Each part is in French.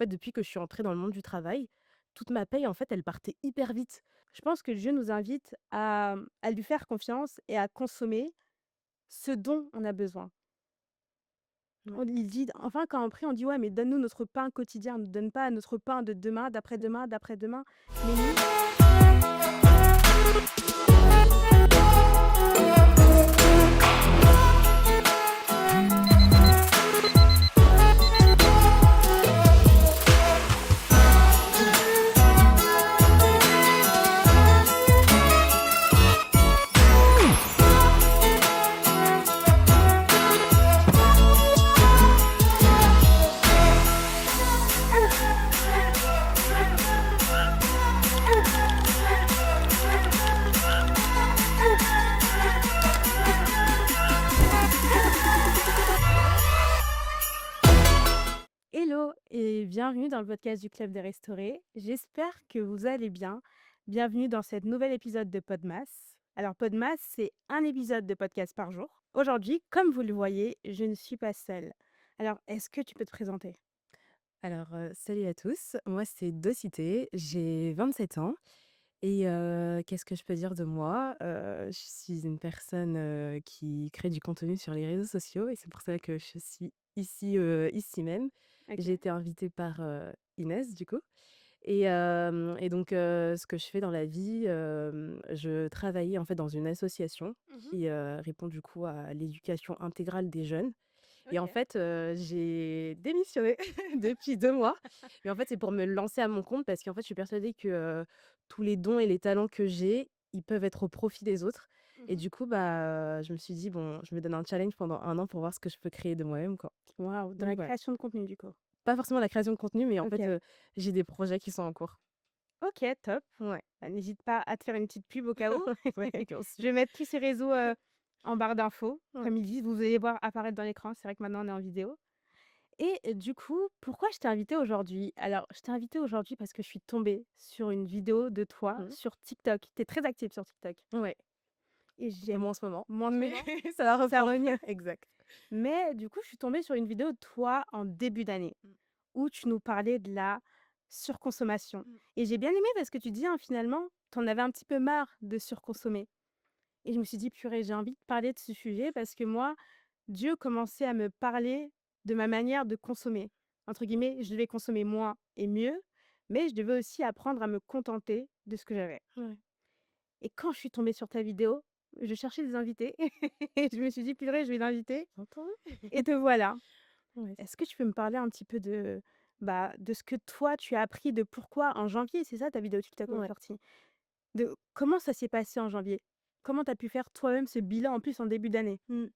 fait, depuis que je suis entrée dans le monde du travail, toute ma paye, en fait, elle partait hyper vite. Je pense que Dieu nous invite à lui faire confiance et à consommer ce dont on a besoin. Ouais. Il dit enfin, quand on prie, on dit: «Ouais, mais donne-nous notre pain quotidien, ne donne pas notre pain de demain, Mmh. d'après-demain, d'après-demain, mais nous». Hello et bienvenue dans le podcast du Club des Restaurés. J'espère que vous allez bien. Bienvenue dans cet nouvel épisode de Podmas. Alors Podmas, c'est un épisode de podcast par jour. Aujourd'hui, comme vous le voyez, je ne suis pas seule. Alors, est-ce que tu peux te présenter? Alors, salut à tous. Moi, c'est Docité, j'ai 27 ans et qu'est-ce que je peux dire de moi? Je suis une personne, qui crée du contenu sur les réseaux sociaux et c'est pour ça que je suis ici même. J'ai OK. été invitée par, Inès, du coup et donc ce que je fais dans la vie, je travaillais, en fait, dans une association Mmh. qui, répond, du coup, à l'éducation intégrale des jeunes. Et en OK. fait, j'ai démissionné depuis 2 mois. Mais en fait, c'est pour me lancer à mon compte parce qu'en fait, je suis persuadée que, tous les dons et les talents que j'ai, ils peuvent être au profit des autres. Et Mmh. du coup, bah, je me suis dit: «Bon, je me donne un challenge pendant 1 an pour voir ce que je peux créer de moi-même, quoi». Waouh, dans Donc la voilà. création de contenu du coup? Pas forcément la création de contenu, mais en fait, OK. j'ai des projets qui sont en cours. OK, top. Ouais. Bah, n'hésite pas à te faire une petite pub au cas où. Ouais, bien sûr. Je vais mettre tous ces réseaux, en barre d'infos, Ouais. comme ils disent, vous allez voir apparaître dans l'écran. C'est vrai que maintenant on est en vidéo. Et du coup, pourquoi je t'ai invitée aujourd'hui? Alors, je t'ai invitée aujourd'hui parce que je suis tombée sur une vidéo de toi Mmh. sur TikTok. Tu es très active sur TikTok Ouais. et Un peu j'aime moins en ce moment, moins en ce mais moment, ça va ça reprendre. revient. Exact. Mais du coup, je suis tombée sur une vidéo de toi en début d'année Mmh. où tu nous parlais de la surconsommation Mmh. et j'ai bien aimé parce que tu dis, hein, finalement, tu en avais un petit peu marre de surconsommer et je me suis dit: «Purée, j'ai envie de parler de ce sujet» parce que moi, Dieu commençait à me parler de ma manière de «consommer». Entre guillemets, je devais consommer moins et mieux, mais je devais aussi apprendre à me contenter de ce que j'avais. Ouais. Et quand je suis tombée sur ta vidéo, je cherchais des invités et je me suis dit: «Purée, je vais l'inviter» Entendu. et te voilà. Ouais. Est-ce que tu peux me parler un petit peu de, bah, de ce que toi tu as appris, de pourquoi en janvier, c'est ça ta vidéo TikTok est Ouais. sortie? De comment ça s'est passé en janvier? Comment tu as pu faire toi-même ce bilan en plus en début d'année? Mmh.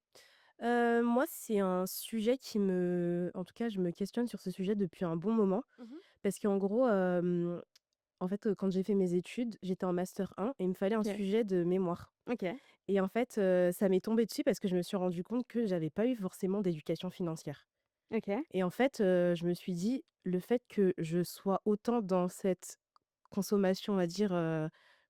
Moi, c'est un sujet qui me en tout cas, je me questionne sur ce sujet depuis un bon moment Mmh. parce qu'en gros, en fait, quand j'ai fait mes études, j'étais en master 1 et il me fallait un OK. sujet de mémoire OK. et en fait, ça m'est tombé dessus parce que je me suis rendu compte que j'avais pas eu forcément d'éducation financière OK. et en fait, je me suis dit: «Le fait que je sois autant dans cette consommation, on va dire,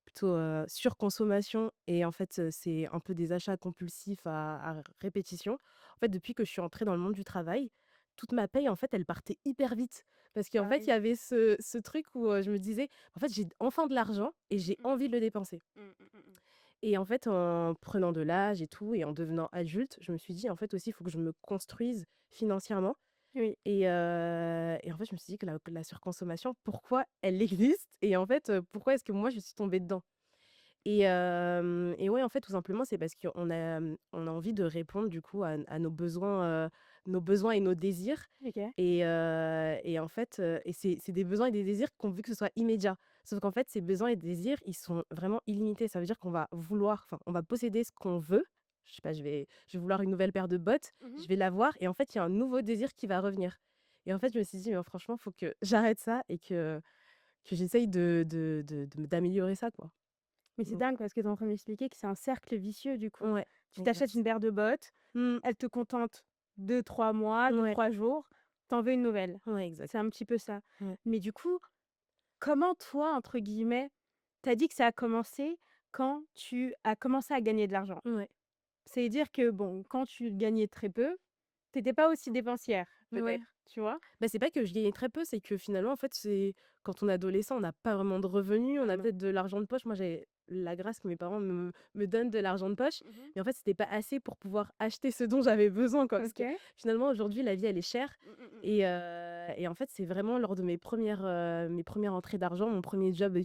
plutôt, surconsommation et en fait, c'est un peu des achats compulsifs à répétition. En fait, depuis que je suis entrée dans le monde du travail, toute ma paye, en fait, elle partait hyper vite. Parce qu'en Ah fait, il y oui. avait ce truc où, je me disais: «En fait, j'ai enfin de l'argent et j'ai Mmh. envie de le dépenser» Mmh, mmh, mmh, mmh. et en fait, en prenant de l'âge et tout et en devenant adulte, je me suis dit: «En fait, aussi, il faut que je me construise financièrement» Oui. et en fait, je me suis dit que la surconsommation, pourquoi elle existe et en fait, pourquoi est-ce que moi je suis tombée dedans? Et ouais, en fait, tout simplement, c'est parce on a envie de répondre du coup à nos besoins et nos désirs OK. et en fait, et c'est des besoins et des désirs qu'on veut que ce soit immédiat. Sauf qu'en fait, ces besoins et désirs, ils sont vraiment illimités. Ça veut dire qu'on va vouloir enfin, on va posséder ce qu'on veut. Je sais pas, je vais vouloir une nouvelle paire de bottes, Mmh. je vais l'avoir et en fait, il y a un nouveau désir qui va revenir et en fait, je me suis dit: «Mais franchement, faut que j'arrête ça et que j'essaye d'améliorer ça, quoi». Mais c'est Donc dingue parce que tu es en train de m'expliquer que c'est un cercle vicieux du coup. ouais, Tu t'achètes une exact. paire de bottes, Mmh. elle te contente 2 3 mois, deux Ouais, trois jours, tu en veux une nouvelle. ouais, exact. C'est un petit peu ça. Ouais. Mais du coup, comment toi, entre guillemets, tu as dit que ça a commencé quand tu as commencé à gagner de l'argent? Ouais. C'est-à-dire que bon, quand tu gagnais très peu, tu étais pas aussi dépensière Ouais. peut-être? tu vois? Bah, c'est pas que je gagnais très peu, c'est que finalement, en fait, c'est quand on est adolescent, on n'a pas vraiment de revenus, on Ah a non. peut-être de l'argent de poche. Moi, j'avais la grâce que mes parents me donnent de l'argent de poche, Mmh. mais en fait, c'était pas assez pour pouvoir acheter ce dont j'avais besoin, quoi. Parce que OK. finalement, aujourd'hui, la vie, elle est chère Mmh. et en fait, c'est vraiment lors de mes premières entrées d'argent, mon premier job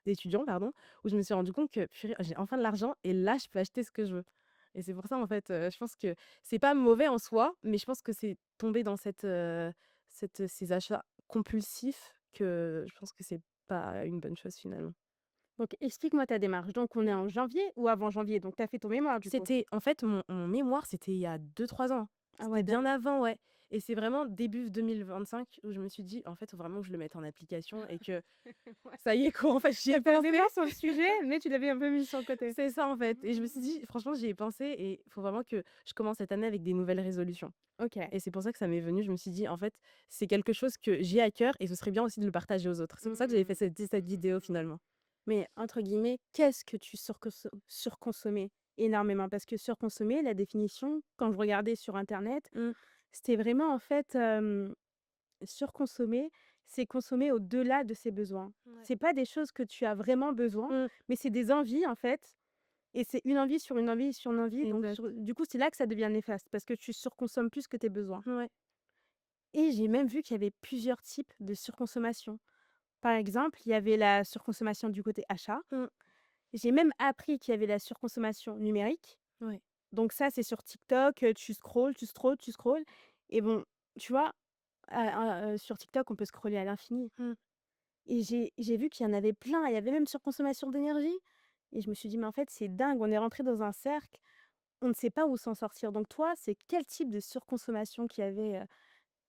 d'étudiant, pardon, où je me suis rendu compte que purée, j'ai enfin de l'argent et là, je peux acheter ce que je veux et c'est pour ça, en fait, je pense que c'est pas mauvais en soi, mais je pense que c'est tomber dans ces achats compulsifs que je pense que c'est pas une bonne chose finalement. Donc explique-moi ta démarche. Donc on est en janvier ou avant janvier? Donc tu as fait ton mémoire du coup? C'était en fait mon mémoire, c'était il y a 2 3 ans. Ah C'était ouais, bien dingue. avant, ouais et c'est vraiment début 2025 où je me suis dit: «En fait, faut vraiment que je le mette en application et que Ouais. ça y est quoi, en fait, j'y Tu ai avais un pensé». mémoire sur le sujet, mais tu l'avais un peu mis sur le côté. C'est ça, en fait et je me suis Mmh. dit: «Franchement, j'y ai pensé et il faut vraiment que je commence cette année avec des nouvelles résolutions». OK. Et c'est pour ça que ça m'est venu. Je me suis dit: «En fait, c'est quelque chose que j'ai à cœur et ce serait bien aussi de le partager aux autres». C'est pour ça que j'avais fait Mmh. cette vidéo finalement. Mais entre guillemets, qu'est-ce que tu surconsommais énormément? Parce que surconsommer, la définition, quand je regardais sur internet, Mmh. c'était vraiment en fait, surconsommer, c'est consommer au-delà de ses besoins. Ouais. C'est pas des choses que tu as vraiment besoin, Mmh. mais c'est des envies en fait et c'est une envie sur une envie sur une envie donc Exact. du coup, c'est là que ça devient néfaste parce que tu surconsommes plus que tes besoins Ouais. et j'ai même vu qu'il y avait plusieurs types de surconsommation. Par exemple, il y avait la surconsommation du côté achat. Mmh. J'ai même appris qu'il y avait la surconsommation numérique. Ouais. Donc ça, c'est sur TikTok, tu scrolles, tu scrolles, tu scrolles et bon, tu vois, sur TikTok, on peut scroller à l'infini Mmh. et j'ai vu qu'il y en avait plein. Il y avait même surconsommation d'énergie et je me suis dit: «Mais en fait, c'est dingue, on est rentré dans un cercle, on ne sait pas où s'en sortir». Donc toi, c'est quel type de surconsommation qu'il y avait,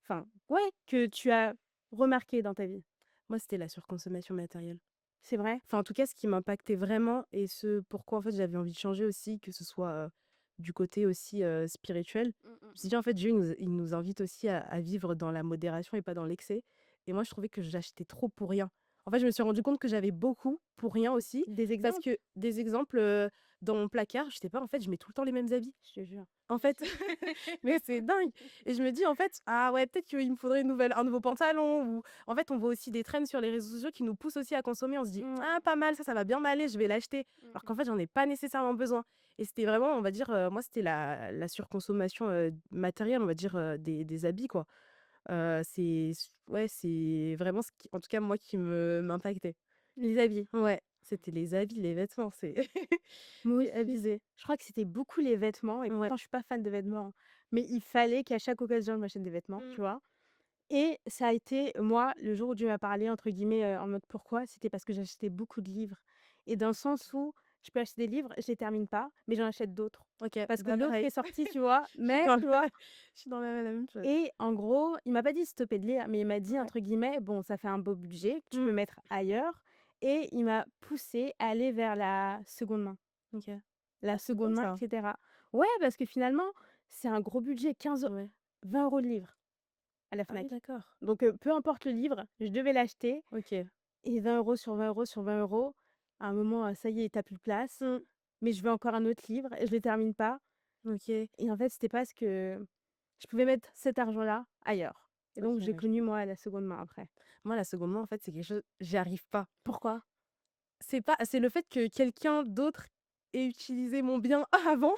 enfin, ouais, que tu as remarqué dans ta vie? Moi, c'était la surconsommation matérielle. C'est vrai? Enfin, en tout cas, ce qui m'impactait vraiment et ce pourquoi, en fait, j'avais envie de changer aussi, que ce soit, du côté aussi, spirituel. Mmh, mmh Je me suis mh. dit: «En fait, Dieu, il nous invite aussi à vivre dans la modération et pas dans l'excès» et moi, je trouvais que j'achetais trop pour rien. En fait, je me suis rendu compte que j'avais beaucoup pour rien aussi, Des parce exemples? que des exemples, dans mon placard, je sais pas, en fait, je mets tout le temps les mêmes habits. Je te jure. En fait, mais c'est dingue et je me dis, en fait: «Ah ouais, peut-être qu'il me faudrait un nouveau pantalon» ou en fait, on voit aussi des trends sur les réseaux sociaux qui nous poussent aussi à consommer. On se dit: Ouais. «Ah pas mal, ça va bien m'aller, je vais l'acheter». Mmh Alors mh. qu'en fait, j'en ai pas nécessairement besoin et c'était vraiment, on va dire, moi, c'était la surconsommation, matérielle, on va dire, des habits, quoi. Ouais, c'est vraiment ce qui en tout cas, moi, qui m'impactait. Les habits. Ouais, c'était les habits, les vêtements, c'est Moi c'est aussi. abusé. Je crois que c'était beaucoup les vêtements et Ouais. pourtant je suis pas fan de vêtements, hein, mais il fallait qu'à chaque occasion je m'achète des vêtements, Mmh. tu vois? Et ça a été moi, le jour où Dieu m'a parlé entre guillemets, en mode «pourquoi?» c'était parce que j'achetais beaucoup de livres et dans le sens où je peux acheter des livres, je les termine pas, mais j'en achète d'autres. OK, Parce que bah, l'autre pareil. est sorti, tu vois? Je suis Mais dans tu vois? je suis dans la même chose. Et en gros, il m'a pas dit: «Stopper de lire», mais il m'a dit Ouais. entre guillemets: «Bon, ça fait un beau budget que tu Mmh. peux mettre ailleurs» et il m'a poussé à aller vers la seconde main. OK. La Ah, c'est bien seconde main et ça. cetera. Ouais, parce que finalement, c'est un gros budget, 15 €, Ouais. 20 € le livre à la Ah oui, Fnac. d'accord. Donc peu importe le livre, je devais l'acheter OK. et 20 € sur 20 € sur 20 €, à un moment, ça y est, tu plus de place, Mmh. mais je veux encore un autre livre et je le termine pas OK. et en fait, c'était parce que je pouvais mettre cet argent-là ailleurs et OK, donc j'ai ouais, je connu, vois. moi, la seconde main après. Moi, la seconde main, en fait, c'est quelque chose j'y arrive pas. Pourquoi? C'est le fait que quelqu'un d'autre ait utilisé mon bien avant.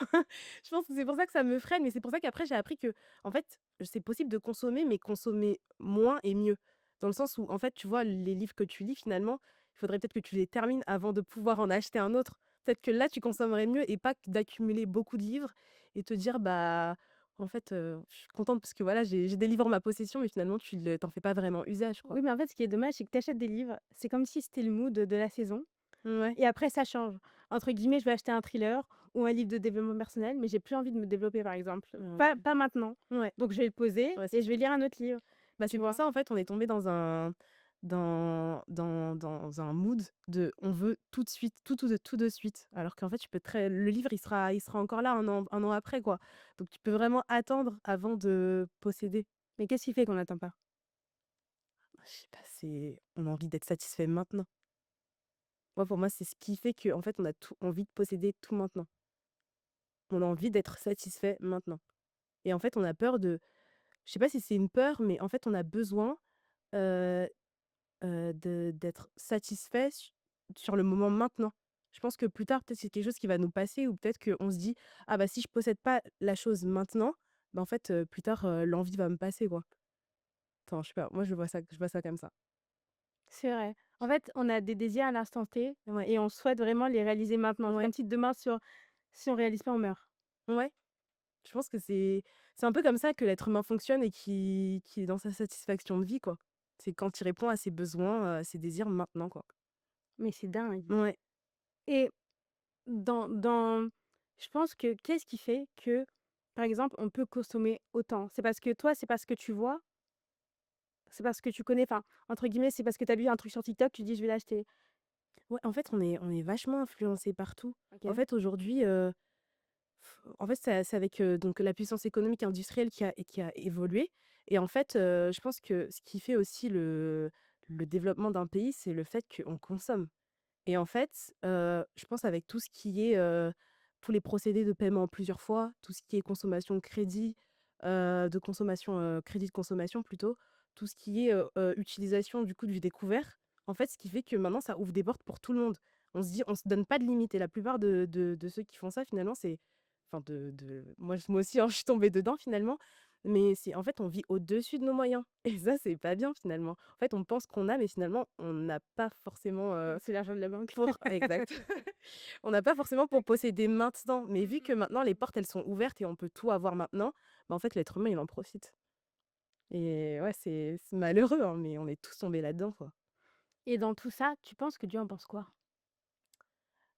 Je pense que c'est pour ça que ça me freine, mais c'est pour ça qu'après j'ai appris que en fait, c'est possible de consommer, mais consommer moins et mieux. Dans le sens où, en fait, tu vois, les livres que tu lis finalement, il faudrait peut-être que tu les termines avant de pouvoir en acheter un autre. Peut-être que là, tu consommerais mieux et pas que d'accumuler beaucoup de livres et te dire: «Bah, en fait, je suis contente parce que voilà, j'ai des livres en ma possession», mais finalement tu en fais pas vraiment usage, quoi. Oui, mais en fait, ce qui est dommage, c'est que tu achètes des livres, c'est comme si c'était le mood de la saison. Ouais, Et après ça change. Entre guillemets, je vais acheter un thriller ou un livre de développement personnel, mais j'ai plus envie de me développer, par exemple. Pas OK. pas maintenant. Ouais, Donc je vais le poser ouais, c'est et je vais lire un autre livre, bah, tu c'est pour vois? ça, en fait, on est tombé dans un mood de on veut tout de suite, tout de suite. Alors qu'en fait, tu peux très le livre, il sera encore là un an après, quoi. Donc tu peux vraiment attendre avant de posséder. Mais qu'est-ce qui fait qu'on n'attend pas? Je sais pas, on a envie d'être satisfait maintenant. Moi, pour moi, c'est ce qui fait qu'en fait, on a tout envie de posséder tout maintenant. On a envie d'être satisfait maintenant et en fait, on a peur je sais pas si c'est une peur, mais en fait, on a besoin, heu de d'être satisfait sur le moment maintenant. Je pense que plus tard, peut-être c'est quelque chose qui va nous passer ou peut-être qu'on se dit: «Ah bah, si je possède pas la chose maintenant, bah, en fait, plus tard, l'envie va me passer, quoi». Enfin, je sais pas, moi je vois ça comme ça. C'est vrai. En fait, on a des désirs à l'instant T Ouais, et on souhaite vraiment les réaliser maintenant. C'est ouais, comme si demain si on réalise pas, on meurt. ouais. Je pense que c'est un peu comme ça que l'être humain fonctionne et qui est dans sa satisfaction de vie, quoi. C'est quand il répond à ses besoins, à ses désirs maintenant, quoi. Mais c'est dingue. Ouais. Et dans je pense que qu'est-ce qui fait que, par exemple, on peut consommer autant? C'est parce que toi, c'est parce que tu vois? C'est parce que tu connais, enfin, entre guillemets, c'est parce que tu as vu un truc sur TikTok, tu dis: «Je vais l'acheter». Ouais, en fait, on est vachement influencé partout. En OK. fait, aujourd'hui, en fait, c'est avec, donc la puissance économique industrielle qui a évolué et en fait, je pense que ce qui fait aussi le développement d'un pays, c'est le fait qu'on consomme et en fait, je pense avec tout ce qui est, tous les procédés de paiement en plusieurs fois, tout ce qui est consommation de crédit, crédit de consommation plutôt, tout ce qui est, utilisation du coup du découvert, en fait, ce qui fait que maintenant ça ouvre des portes pour tout le monde. On se donne pas de limite et la plupart de ceux qui font ça finalement, c'est enfin moi aussi, hein, je suis tombée dedans finalement, mais c'est en fait, on vit au-dessus de nos moyens et ça, c'est pas bien finalement. En fait, on pense qu'on a, mais finalement, on n'a pas forcément, C'est l'argent de la banque. pour exact. On n'a pas forcément pour posséder maintenant, mais vu que maintenant les portes, elles sont ouvertes et on peut tout avoir maintenant, bah, en fait, l'être humain, il en profite et ouais, c'est malheureux, hein, mais on est tous tombés là-dedans, quoi. Et dans tout ça, tu penses que Dieu en pense quoi?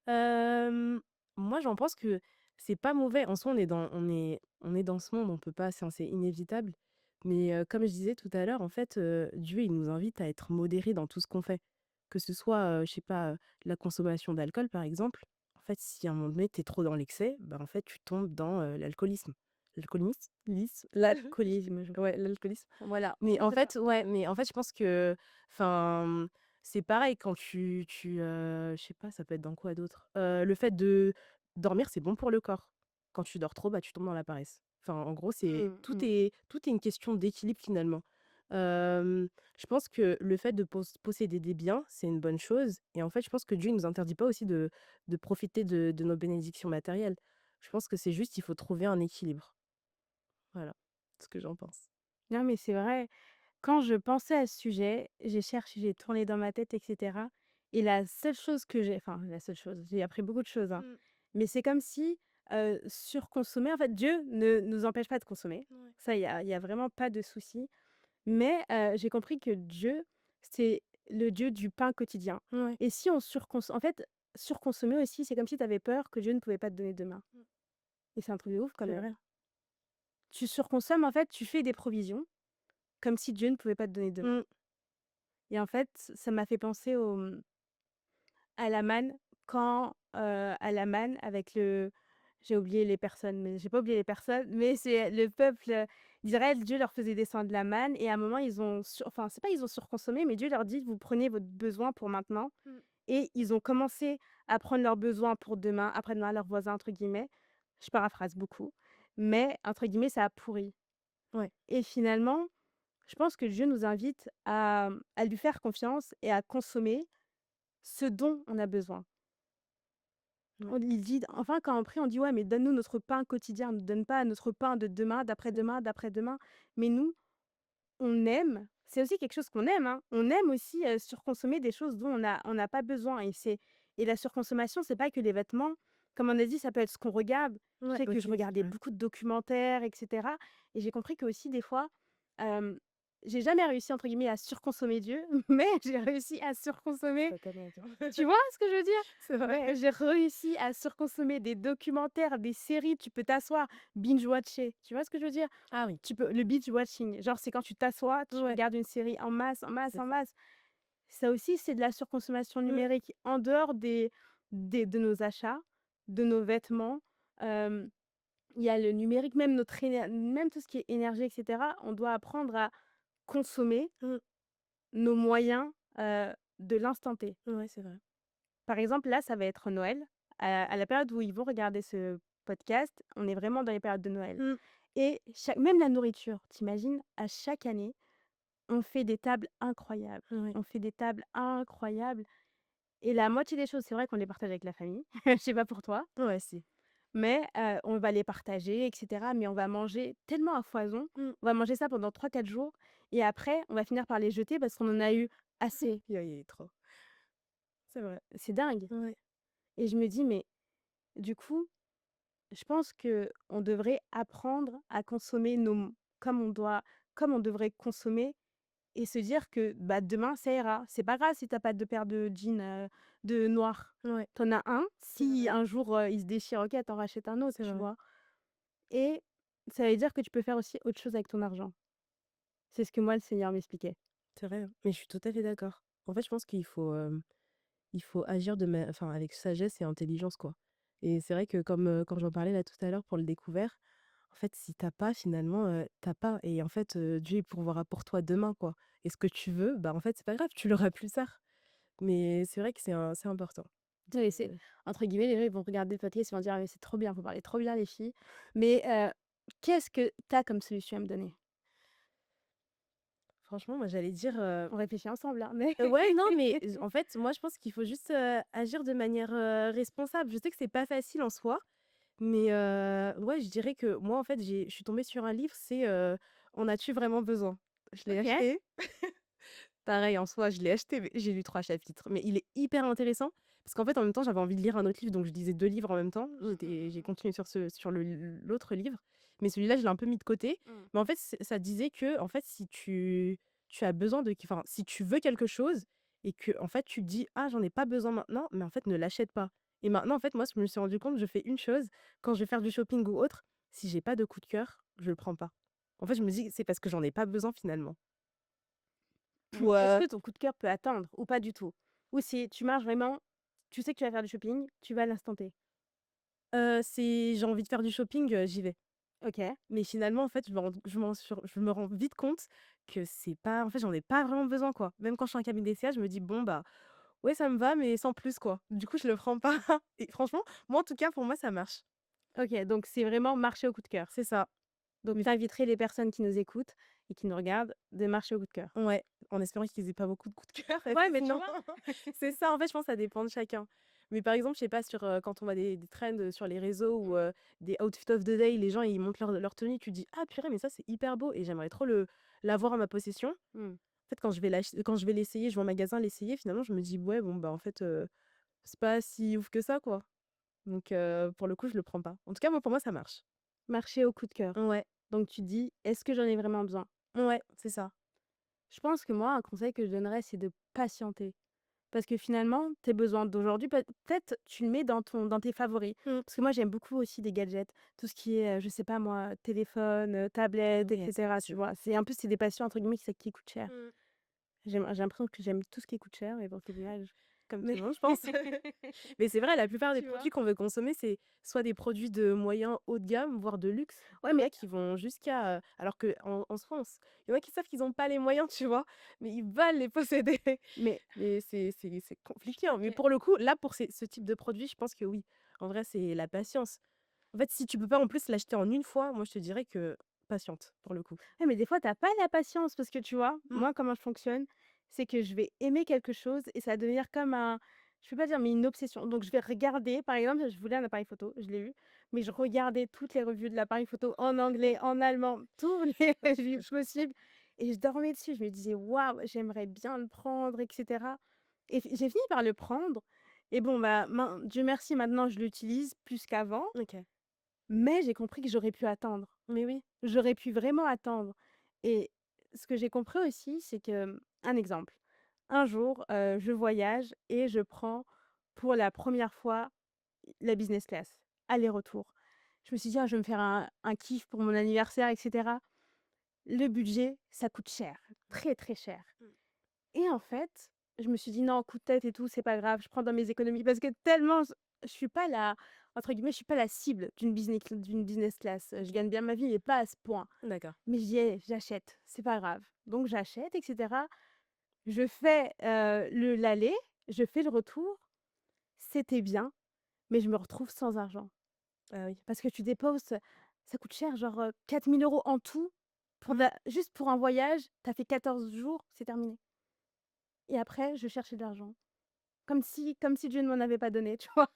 Hem, Moi, j'en pense que c'est pas mauvais. En soi, on est dans ce monde, on peut pas c'est inévitable. Mais, comme je disais tout à l'heure, en fait, Dieu, il nous invite à être modérés dans tout ce qu'on fait. Que ce soit, je sais pas, la consommation d'alcool, par exemple. En fait, si à un moment donné, tu es trop dans l'excès, bah, en fait, tu tombes dans, l'alcoolisme. L'alcoolisme L'alcoolisme, je ouais, l'alcoolisme. voilà, Mais en c'est ça. fait ouais, mais en fait, je pense que enfin, c'est pareil quand je sais pas, ça peut être dans quoi d'autre? Le fait de dormir, c'est bon pour le corps. Quand tu dors trop, bah, tu tombes dans la paresse. Enfin, en gros, c'est Mmh tout mh. est tout est une question d'équilibre finalement. Je pense que le fait de posséder des biens, c'est une bonne chose et en fait, je pense que Dieu, il nous interdit pas aussi de profiter de nos bénédictions matérielles. Je pense que c'est juste, il faut trouver un équilibre. Voilà, ce que j'en pense. Non, mais c'est vrai. Quand je pensais à ce sujet, j'ai cherché, j'ai tourné dans ma tête et cetera et la seule chose que j'ai enfin la seule chose, j'ai appris beaucoup de choses, hein, Mmh. mais c'est comme si, surconsommer en fait, Dieu ne nous empêche pas de consommer. Ouais. Ça, il y a vraiment pas de souci, mais j'ai compris que Dieu, c'est le Dieu du pain quotidien Ouais. et si on surconsomme en fait, surconsommer aussi, c'est comme si tu avais peur que Dieu ne pouvait pas te donner demain Mmh. et c'est un truc de ouf quand C'est même. vrai. Tu surconsommes, en fait, tu fais des provisions comme si Dieu ne pouvait pas te donner demain Mmh. et en fait, ça m'a fait penser à la manne quand, à la manne avec le j'ai oublié les personnes, mais j'ai pas oublié les personnes, mais c'est le peuple, d'Israël, Dieu leur faisait descendre la manne et à un moment ils ont enfin c'est pas ils ont surconsommé, mais Dieu leur dit: «Vous prenez votre besoin pour maintenant» Mmh. et ils ont commencé à prendre leurs besoins pour demain, après-demain, «leurs voisins» entre guillemets. Je paraphrase beaucoup, mais entre guillemets, «ça a pourri» Ouais. et finalement, je pense que Dieu nous invite à lui faire confiance et à consommer ce dont on a besoin. Ouais. On il dit enfin, quand on prie, on dit: «Ouais, mais donne-nous notre pain quotidien, ne donne pas notre pain de demain, C'est vrai. d'après-demain, d'après-demain». Mais nous, on aime, c'est aussi quelque chose qu'on aime, hein, on aime aussi, surconsommer des choses dont on n'a pas besoin et la surconsommation, c'est pas que les vêtements. Comme on a dit, ça peut être ce qu'on regarde. Je Ouais, sais que OK, je c'est regardais vrai. beaucoup de documentaires et cetera et j'ai compris qu'aussi des fois, hem, j'ai jamais réussi entre guillemets «à surconsommer Dieu», mais j'ai réussi à surconsommer. Satanique, hein. Tu vois ce que je veux dire? C'est vrai. J'ai réussi à surconsommer des documentaires, des séries, tu peux t'asseoir, binge watcher, tu vois ce que je veux dire? Ah oui. Tu peux le binge watching, genre c'est quand tu t'assois, tu Ouais, regardes une série en masse, en masse, c'est en ça. masse. Ça aussi, c'est de la surconsommation Mmh. numérique en dehors des de nos achats, de nos vêtements. Hem, il y a le numérique, même notre même tout ce qui est énergie et cetera, on doit apprendre à consommer Mmh. nos moyens, de l'instant T. Ouais, c'est vrai. Par exemple, là, ça va être Noël. À la période où ils vont regarder ce podcast, on est vraiment dans les périodes de Noël Mmh. et chaque même la nourriture, tu à chaque année, on fait des tables incroyables. Ouais. On fait des tables incroyables et la moitié des choses, c'est vrai qu'on les partage avec la famille. Je sais pas pour toi, Ouais, si. mais on va les partager et cetera, mais on va manger tellement à foison. Mmh. On va manger ça pendant 3 4 jours et après, on va finir par les jeter parce qu'on en a eu assez. Il y a trop. C'est vrai. C'est dingue Ouais. et je me dis: «Mais du coup, je pense que on devrait apprendre à consommer comme on doit comme on devrait consommer et se dire que, bah, demain ça ira. C'est pas grave si t'as pas de paire de jeans, de noir. Ouais. T'en as un, C'est si vrai. un jour, il se déchire, OK, tu rachètes un autre, C'est tu vrai. vois? Et ça veut dire que tu peux faire aussi autre chose avec ton argent. C'est ce que moi le Seigneur m'expliquait. C'est vrai, hein. Mais je suis tout à fait d'accord. En fait, je pense il faut agir enfin, avec sagesse et intelligence, quoi. Et c'est vrai que comme j'en parlais là tout à l'heure pour le découvert, en fait, si t'as pas finalement, tu pas et en fait, Dieu, il pourvoira pour toi demain, quoi. Et ce que tu veux, bah, en fait, c'est pas grave, tu l'auras plus tard. Mais c'est vrai que c'est important. Oui, c'est entre guillemets, les gens ils vont regarder le podcast, ils vont dire: «Ah mais c'est trop bien, vous parlez trop bien les filles». Mais qu'est-ce que tu as comme solution à me donner? Franchement, moi, j'allais dire, On réfléchit ensemble, hein, mais ouais, non, mais en fait, moi, je pense qu'il faut juste, agir de manière, responsable. Je sais que c'est pas facile en soi, mais ouais, je dirais que moi, en fait, je suis tombée sur un livre, c'est, «En as-tu vraiment besoin?» Je l'ai OK. acheté. Pareil, en soi, je l'ai acheté, mais j'ai lu 3 chapitres. Mais il est hyper intéressant parce qu'en fait, en même temps, j'avais envie de lire un autre livre, donc je lisais 2 livres en même temps. J'ai continué sur l'autre livre, mais celui-là, je l'ai un peu mis de côté. Mmh. Mais en fait, ça disait que, en fait, si tu as besoin enfin, si tu veux quelque chose et que, en fait, tu te dis: «Ah, j'en ai pas besoin maintenant», mais en fait, ne l'achète pas. Et maintenant, en fait, moi, je me suis rendu compte, je fais une chose, quand je vais faire du shopping ou autre, si j'ai pas de coup de cœur, je le prends pas. En fait, je me dis: «C'est parce que j'en ai pas besoin finalement». Mais Ou est-ce que ton coup de cœur peut attendre ou pas du tout? Ou si tu marches vraiment, tu sais que tu vas faire du shopping, tu vas à l'instant T? c'est j'ai envie de faire du shopping, j'y vais. OK. Mais finalement, en fait, je me rends vite compte que c'est pas en fait, j'en ai pas vraiment besoin, quoi. Même quand je suis en cabine d'essayage, je me dis: «Bon, bah, ouais, ça me va, mais sans plus, quoi». Du coup, je le prends pas et franchement, moi, en tout cas, pour moi, ça marche. OK, donc c'est vraiment marcher au coup de cœur. C'est ça. Donc Mais tu inviterais les personnes qui nous écoutent et qui nous regardent de marcher au coup de cœur? ouais, en espérant qu'ils aient pas beaucoup de coups de cœur parce Ouais, que mais tu sinon vois? c'est ça, en fait, je pense que ça dépend de chacun. Mais par exemple, je sais pas quand on voit des trends, sur les réseaux ou Mmh. des outfits of the day, les gens ils montrent leur tenue, tu dis: «Ah purée, mais ça c'est hyper beau et j'aimerais trop l'avoir en ma possession». En Mmh. fait, quand je vais l'essayer, je vais en magasin l'essayer, finalement je me dis: «Ouais, bon, bah, en fait, c'est pas si ouf que ça, quoi». Donc pour le coup, je le prends pas. En tout cas, moi, pour moi, ça marche. Marcher au coup de cœur. Ouais, Donc tu dis: «Est-ce que j'en ai vraiment besoin?» ouais, c'est ça. Je pense que moi, un conseil que je donnerais, c'est de patienter. Parce que finalement, tes besoins d'aujourd'hui, peut-être tu le mets dans tes favoris. Mmh. Parce que moi, j'aime beaucoup aussi des gadgets, tout ce qui est, je sais pas moi, téléphone, tablette et Ouais, cetera, tu c'est vois? C'est un peu c'est des passions entre guillemets qui coûtent cher. mmh. J'ai l'impression que j'aime tout ce qui coûte cher et pour témoignage, Comme tout mais le monde, je pense. Mais c'est vrai, la plupart des tu vois? produits qu'on veut consommer, c'est soit des produits de moyen haut de gamme, voire de luxe. Ouais, Il y mais a qui vont jusqu'à, alors qu'en soi, il y en a qui savent qu'ils ont pas les moyens, tu vois? Mais ils veulent les posséder. mais Mais c'est compliqué, hein. Mais OK. pour le coup, là, pour ce type de produit, je pense que oui. En vrai, c'est la patience. En fait, si tu peux pas en plus l'acheter en une fois, moi, je te dirais que patiente, pour le coup. Ouais, mais des fois, tu as pas la patience parce que tu vois, Mmh. moi, comment je fonctionne, c'est que je vais aimer quelque chose et ça va devenir comme un je peux pas dire, mais une obsession. Donc je vais regarder, par exemple, je voulais un appareil photo, je l'ai eu, mais je regardais toutes les revues de l'appareil photo en anglais, en allemand, tous les revues possibles et je dormais dessus. Je me disais: «Waouh, j'aimerais bien le prendre» et cetera et j'ai fini par le prendre et bon, bah, Dieu merci, maintenant je l'utilise plus qu'avant, OK. mais j'ai compris que j'aurais pu attendre. Mais oui. J'aurais pu vraiment attendre et ce que j'ai compris aussi, c'est que, un exemple, un jour, je voyage et je prends pour la première fois la business class, aller-retour. Je me suis dit: «Ah, je vais me faire un kiff pour mon anniversaire et cetera». Le budget, ça coûte cher, très, très cher Mmh. et en fait, je me suis dit: «Non, coup de tête et tout, c'est pas grave, je prends dans mes économies» parce que tellement je suis pas la entre guillemets, «je suis pas la cible d'une business class». Je gagne bien ma vie, mais pas à ce point. D'accord. Mais j'y ai j'achète, c'est pas grave. Donc j'achète et cetera. Je fais, l'aller, je fais le retour, c'était bien, mais je me retrouve sans argent. Ah oui. Parce que tu déposes ça coûte cher, genre, 4 000 € en tout pour Mmh. da juste pour un voyage, tu as fait 14 jours, c'est terminé et après je cherchais de l'argent. Comme si Dieu ne m'en avait pas donné, tu vois?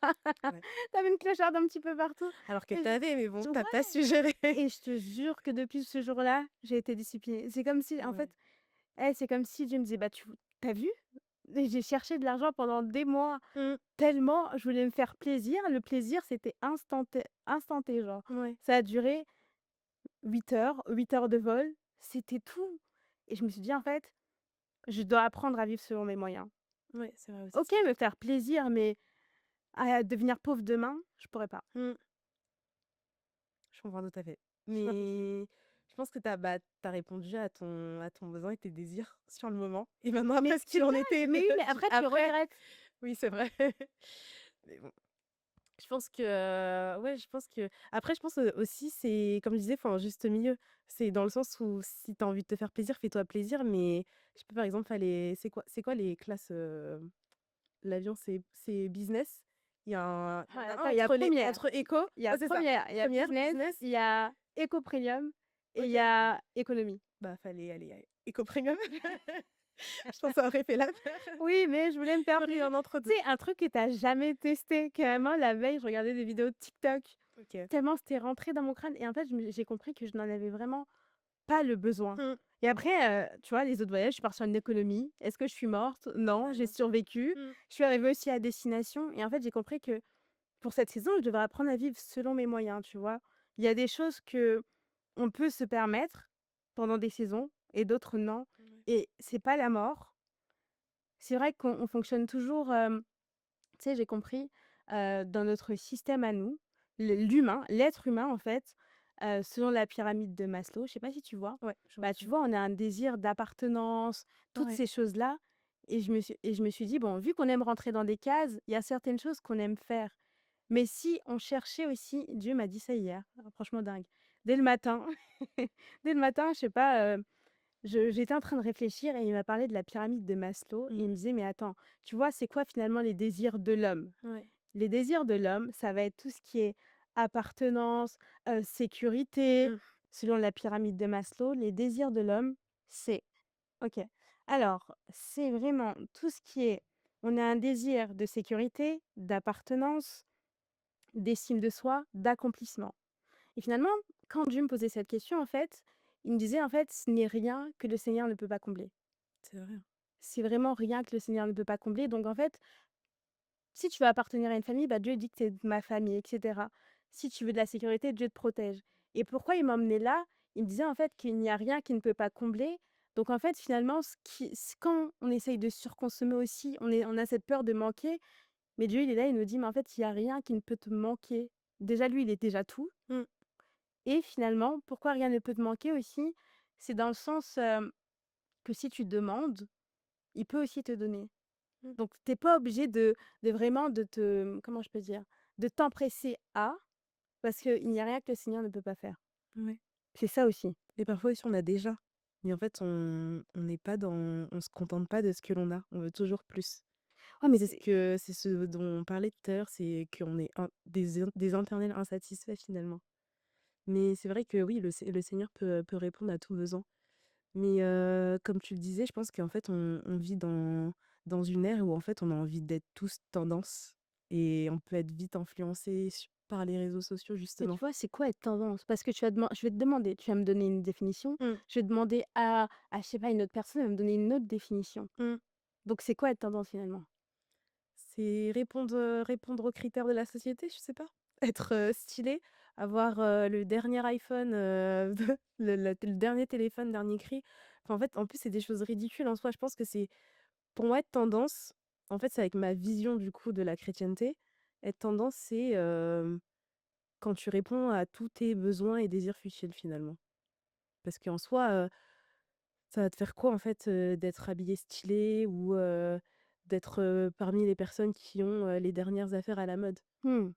Ouais. Tu avais une clocharde un petit peu partout Alors que et tu je avais, mais bon, ouais tu as pas su gérer. et je te jure que depuis ce jour-là, j'ai été disciplinée. C'est comme si en Ouais. fait, c'est comme si Dieu me disait: «Bah, tu as vu? Et j'ai cherché de l'argent pendant des mois, Mmh. tellement je voulais me faire plaisir». Le plaisir, c'était instanté, genre. Ouais. Ça a duré 8 heures de vol, c'était tout et je me suis dit: «En fait, je dois apprendre à vivre selon mes moyens». Ouais, c'est vrai aussi OK, ça. me faire plaisir, mais à devenir pauvre demain, je pourrais pas. Mmh. Je comprends tout à fait. C'est pas possible. Mais je pense que tu as répondu à ton besoin et tes désirs sur le moment et maintenant Mais après ce c'est qu'il en ça, était mais oui, mais après tu après regrettes. oui, c'est vrai. Mais bon, je pense que, ouais, je pense que après je pense, aussi c'est comme je disais, faut un juste milieu. C'est dans le sens où si tu as envie de te faire plaisir, fais-toi plaisir, mais je peux par exemple faire les c'est quoi les classes, l'avion c'est business? Il y en Ouais, a un attends, il y a première, entre éco il y a ouais, c'est ça. première, il y a Première business, business, il y a éco premium et il y OK. a économie. Bah, fallait aller à Eco Premium. Je pense que ça aurait fait l'affaire. Oui, mais je voulais me faire Tu eu plaisir. un entre-deux. Tu sais, un truc que tu as jamais testé, carrément la veille, je regardais des vidéos TikTok, OK. tellement c'était rentré dans mon crâne et en fait, j'ai compris que je n'en avais vraiment pas le besoin Mmh. et après, tu vois, les autres voyages, je suis partie en économie. Est-ce que je suis morte? Non, Bah, j'ai non. survécu. Mmh. Je suis arrivée aussi à destination et en fait, j'ai compris que pour cette saison, je devrais apprendre à vivre selon mes moyens, tu vois? Il y a des choses que on peut se permettre pendant des saisons et d'autres non Ouais. et c'est pas la mort. C'est vrai qu'on fonctionne toujours, tu sais, j'ai compris, dans notre système à nous, l'être humain, en fait, selon la pyramide de Maslow, je sais pas si tu vois? Ouais, je vois Bah, très tu bien. vois, on a un désir d'appartenance, toutes Ouais. ces choses-là et je me suis dit: «Bon, vu qu'on aime rentrer dans des cases, il y a certaines choses qu'on aime faire». Mais si on cherchait aussi Dieu m'a dit ça hier, franchement dingue. Dès le matin, dès le matin, je sais pas, j'étais en train de réfléchir et il m'a parlé de la pyramide de Maslow et il Mmh. me disait: «Mais attends, tu vois, c'est quoi finalement les désirs de l'homme?» Ouais. Les désirs de l'homme, ça va être tout ce qui est appartenance, sécurité. Mmh. Selon la pyramide de Maslow, les désirs de l'homme, c'est OK. Alors, c'est vraiment tout ce qui est on a un désir de sécurité, d'appartenance, d'estime de soi, d'accomplissement. Et finalement, quand Dieu me posait cette question, en fait, il me disait, en fait: «Ce n'est rien que le Seigneur ne peut pas combler». C'est vrai, hein. C'est vraiment rien que le Seigneur ne peut pas combler. Donc en fait, si tu veux appartenir à une famille, bah, Dieu dit que tu de ma famille et cetera. Si tu veux de la sécurité, Dieu te protège. Et pourquoi il m'emmenait là? Il me disait, en fait, qu'il n'y a rien qui ne peut pas combler. Donc en fait, finalement, quand on essaye de surconsommer aussi, on a cette peur de manquer, mais Dieu, il est là, il nous dit: «Mais en fait, il y a rien qui ne peut te manquer». Déjà, lui, il est déjà tout. Mmh. Et finalement, pourquoi rien ne peut te manquer aussi? C'est dans le sens, que si tu demandes, il peut aussi te donner. Mmh. Donc tu es pas obligé de vraiment de te comment je peux dire? De t'empresser à, parce qu'il n'y a rien que le Seigneur ne peut pas faire. Ouais. C'est ça aussi. Et parfois aussi on a déjà, mais en fait on n'est pas dans on se contente pas de ce que l'on a, on veut toujours plus. Ouais, mais c'est C'est ce dont on parlait tout à l'heure, c'est qu'on est des éternels insatisfaits finalement. Mais c'est vrai que oui, le Seigneur peut répondre à tout besoin. Mais comme tu le disais, je pense qu'en fait, on vit dans une ère où en fait, on a envie d'être tous tendance et on peut être vite influencé par les réseaux sociaux mais tu justement. vois, c'est quoi être tendance? Parce que je vais te demander, tu vas me donner une définition, Mmh, je vais demander à je sais pas, une autre personne, elle va me donner une autre définition. mmh. Donc c'est quoi être tendance finalement? C'est répondre aux critères de la société, je sais pas. Être, stylé, avoir, le dernier iPhone, le dernier téléphone, dernier cri. Enfin, en fait, en plus, c'est des choses ridicules en soi. Je pense que c'est pour moi, être tendance, en fait, c'est avec ma vision du coup de la chrétienté. Être tendance, c'est, quand tu réponds à tous tes besoins et désirs futiles finalement. Parce qu'en soi, ça va te faire quoi en fait, d'être habillé stylé ou, d'être, parmi les personnes qui ont, les dernières affaires à la mode? Mmh.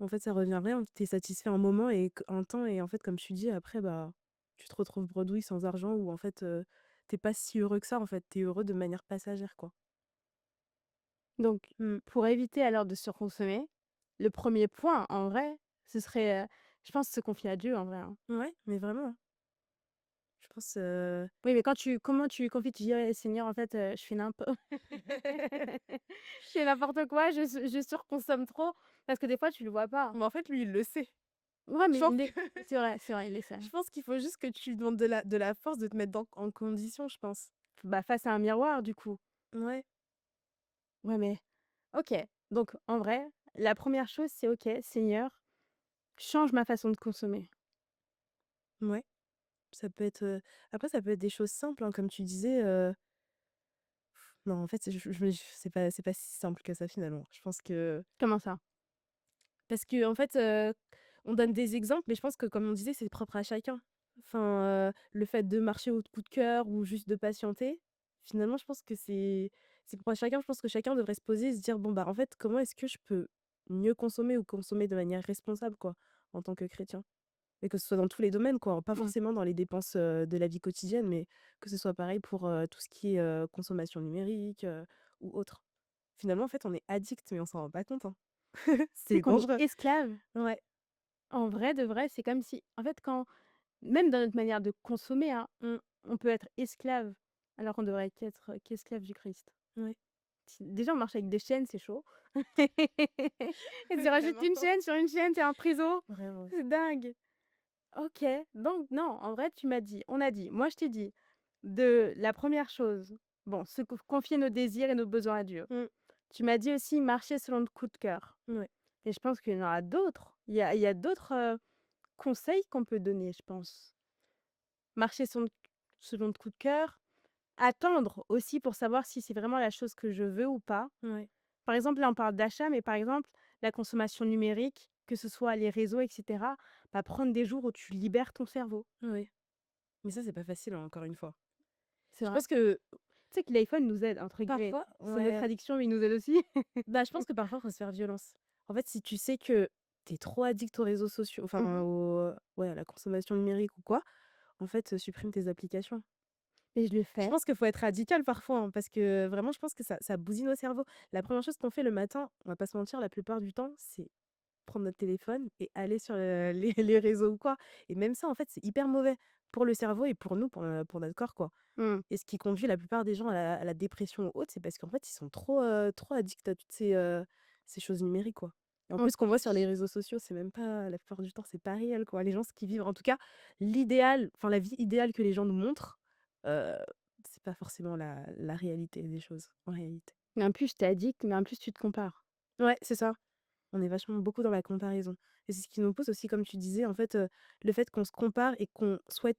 En fait, ça revient à rien. Tu es satisfait un moment et un temps et en fait, comme tu dis, après, bah, tu te retrouves bredouille sans argent ou en fait, tu pas si heureux que ça en fait. Tu es heureux de manière passagère, quoi. Donc Mmh. pour éviter alors de surconsommer, le premier point en vrai, ce serait, Je pense se confier à Dieu en vrai, hein. Ouais, mais vraiment, hein. Je pense, Oui, mais comment tu lui confies? Tu dis: «Ouais, Seigneur, en fait, je fais je fais n'importe quoi, je surconsomme trop», parce que des fois tu le vois pas. mais en fait, lui, il le sait. Ouais, Je mais pense il que est c'est vrai, il le sait. je pense qu'il faut juste que tu lui demandes de la force de te mettre en condition, je pense. Bah, face à un miroir du coup. Ouais, Ouais, mais OK. Donc en vrai, la première chose, c'est OK, Seigneur, change ma façon de consommer. ouais. Ça peut être, après ça peut être des choses simples, hein, comme tu disais, non, en fait, c'est pas si simple que ça, finalement. Je pense que Comment ça? parce qu'en fait, on donne des exemples, mais je pense que, comme on disait, c'est propre à chacun. Enfin, le fait de marcher au coup de cœur ou juste de patienter, finalement, je pense que c'est propre à chacun. Je pense que chacun devrait se poser et se dire: «Bon, bah, en fait, comment est-ce que je peux mieux consommer ou consommer de manière responsable, quoi, en tant que chrétien?» Et que ce soit dans tous les domaines, quoi, pas Mmh. forcément dans les dépenses, de la vie quotidienne, mais que ce soit pareil pour, tout ce qui est, consommation numérique, ou autre. Finalement, en fait, on est addict, mais on s'en rend pas compte, hein. Tu sais C'est qu'on est dangereux. esclave. Ouais. En vrai de vrai, c'est comme si en fait, quand même dans notre manière de consommer, hein, on peut être esclave, alors qu'on devrait qu'être qu'esclave du Christ. Ouais. Si déjà on marche avec des chaînes, c'est chaud. Et tu rajoutes Vraiment, une chaîne sur une chaîne, tu es en prison, vraiment. c'est dingue. OK, donc non, en vrai, on a dit moi je t'ai dit de la première chose, bon, se confier nos désirs et nos besoins à Dieu. Mmh. Tu m'as dit aussi marcher selon le coup de cœur Ouais. et je pense qu'il y en aura d'autres. Il y a d'autres, conseils qu'on peut donner, je pense. Marcher selon le coup de cœur, attendre aussi pour savoir si c'est vraiment la chose que je veux ou pas. Ouais. Par exemple, là, on parle d'achat, mais par exemple, la consommation numérique, que ce soit les réseaux et cetera, bah, prendre des jours où tu libères ton cerveau. Ouais. Mais ça, c'est pas facile, hein, encore une fois. C'est Je vrai. pense que Tu sais que l'iPhone nous aide, entre guillemets. parfois C'est notre ouais, addiction, mais il nous aide aussi. bah, je pense que parfois, faut se faire violence. En fait, si tu sais que tu es trop addict aux réseaux sociaux, enfin, Mmh. ouais, à la consommation numérique ou quoi, en fait, supprime tes applications. Et je le Je fais. pense qu'il faut être radical parfois, hein, parce que vraiment, je pense que ça bousille nos cerveaux. La première chose qu'on fait le matin, on va pas se mentir, la plupart du temps, c'est prendre notre téléphone et aller sur, les réseaux ou quoi. Et même ça, en fait, c'est hyper mauvais pour le cerveau et pour nous, pour notre corps, quoi. Mmh. Et ce qui conduit la plupart des gens à la dépression ou autre, c'est parce qu'en fait, ils sont trop addicts à toutes ces choses numériques, quoi. Et en plus, ce qu'on voit sur les réseaux sociaux, c'est même pas la plupart du temps, c'est pas réel, quoi. Les gens, ce qu'ils vivent en tout cas, l'idéal, enfin la vie idéale que les gens nous montrent, heu, c'est pas forcément la réalité des choses, en réalité. Mais en plus, tu es addict, mais en plus, tu te compares. Ouais, c'est ça. On est vachement beaucoup dans la comparaison et c'est ce qui nous pousse aussi, comme tu disais, en fait, le fait qu'on se compare et qu'on souhaite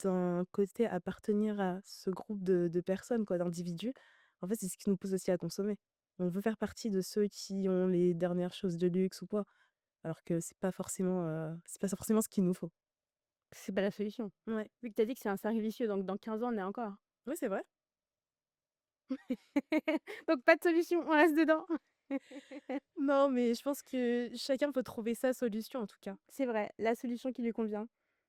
d'un côté appartenir à ce groupe de personnes, quoi, d'individus, en fait, c'est ce qui nous pousse aussi à consommer. On veut faire partie de ceux qui ont les dernières choses de luxe ou quoi, alors que c'est pas forcément ce qu'il nous faut. C'est pas la solution. Ouais. Vu que tu as dit que c'est un cercle vicieux, donc dans 15 ans, on est encore. Oui, c'est vrai. Donc pas de solution, on reste dedans. Non, mais je pense que chacun peut trouver sa solution, en tout cas. C'est vrai, la solution qui lui convient.